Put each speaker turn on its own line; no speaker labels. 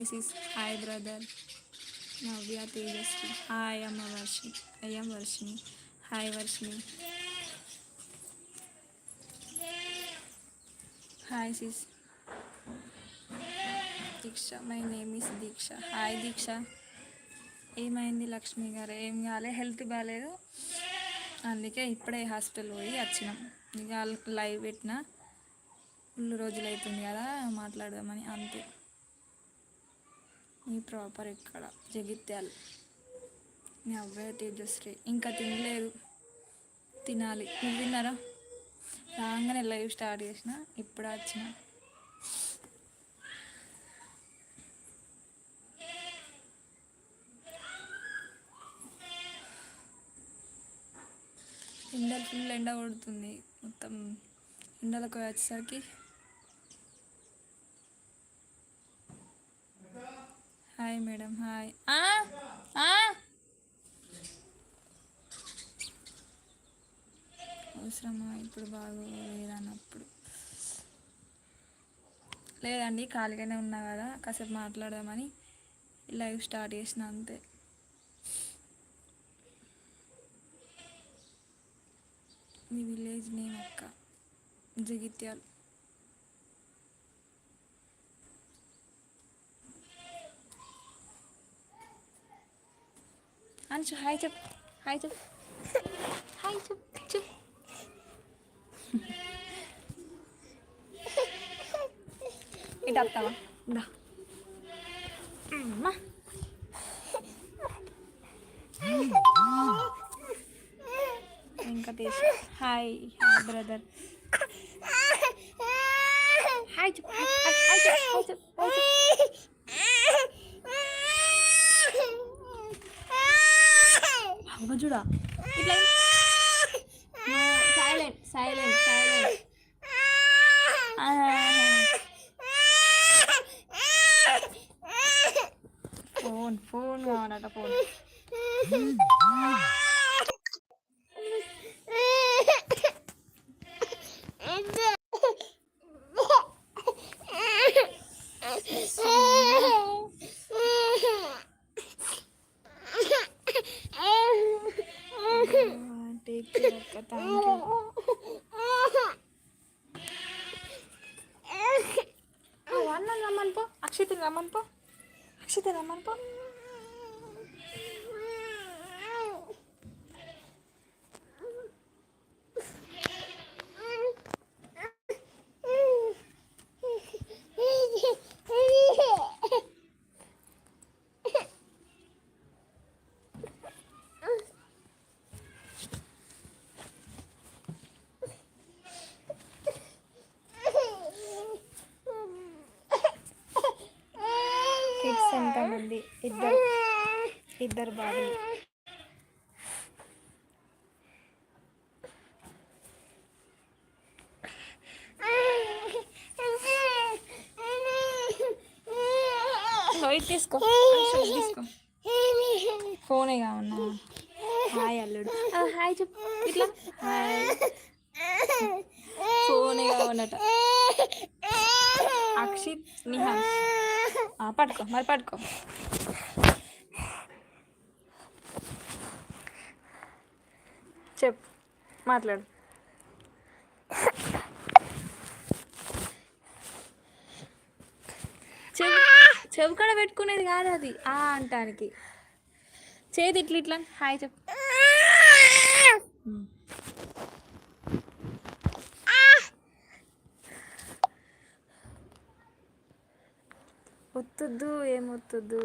This is hi brother Navya Tejasvi. Hi, I am Varshini. Hi Varshini. Hi sis. Diksha. My name is Diksha. Hi Diksha. ఏమైంది లక్ష్మి గారు? ఏం కాలే, health బాగాలేదు, అందుకే ఇప్పుడే hospital పోయి వచ్చినాం. ఇక లైవ్ పెట్టిన ఫుల్ రోజులు అవుతుంది కదా మాట్లాడదామని, అంతే. మీ ప్రాపర్ ఎక్కడ? జగిత్యాల. మీ అబ్బాయి తేజశ్రీ ఇంకా తినలేదు, తినాలి. మీరు తిన్నారా? రాగానే లైవ్ స్టార్ట్ చేసిన, ఇప్పుడే వచ్చిన. ఎండలు ఫుల్ ఎండ కొడుతుంది, మొత్తం ఎండలకు వచ్చేసరికి. Hi madam. హాయ్. అవసరమా ఇప్పుడు? బాగోలేదన్నప్పుడు లేదండి, ఖాళీగానే ఉన్నా కదా, కాసేపు మాట్లాడదామని లైవ్ స్టార్ట్ చేసిన, అంతే. మీ విలేజ్ నేమ్ అక్క? జగిత్యాల. అంచు హాయ్ చెప్, హాయ్ చెప్, హాయ్ చెప్, చెప్. ఇటు వస్తావా? దా Venkatesh. Hi hi brother. Hi చెప్, హాయ్ చెప్, హాయ్ చెప్, హాయ్ చెప్. చూడా ఇట్లా. Silent silent silent. Phone phone కావాలట, ఫోన్. టేక్ కేర్ అక్క, థ్యాంక్ యూ. అన్న రమ్మని పో, అక్షితని రమ్మని పో, అక్షిత రమ్మని పో. కిడ్స్ ఎంతమంది? ఇద్దరు బాబులు. తీసుకో తీసుకో, ఫోనే కావన్నా. హాయ్ అల్లుడు. హాయ్ చెప్పు ఇట్లా. హాయ్. ఫోనే కావన్నట. అక్షిత్ నిహాల్ పట్టుకో, మరి పట్టుకో. చెప్పు, మాట్లాడు. చెవు కడ పెట్టుకునేది కాదు అది, అంటానికి. చేతి ఇట్లా ఇట్లా. హాయ్ చెప్పు. ఒత్తొద్దు, ఏమొత్తొద్దు.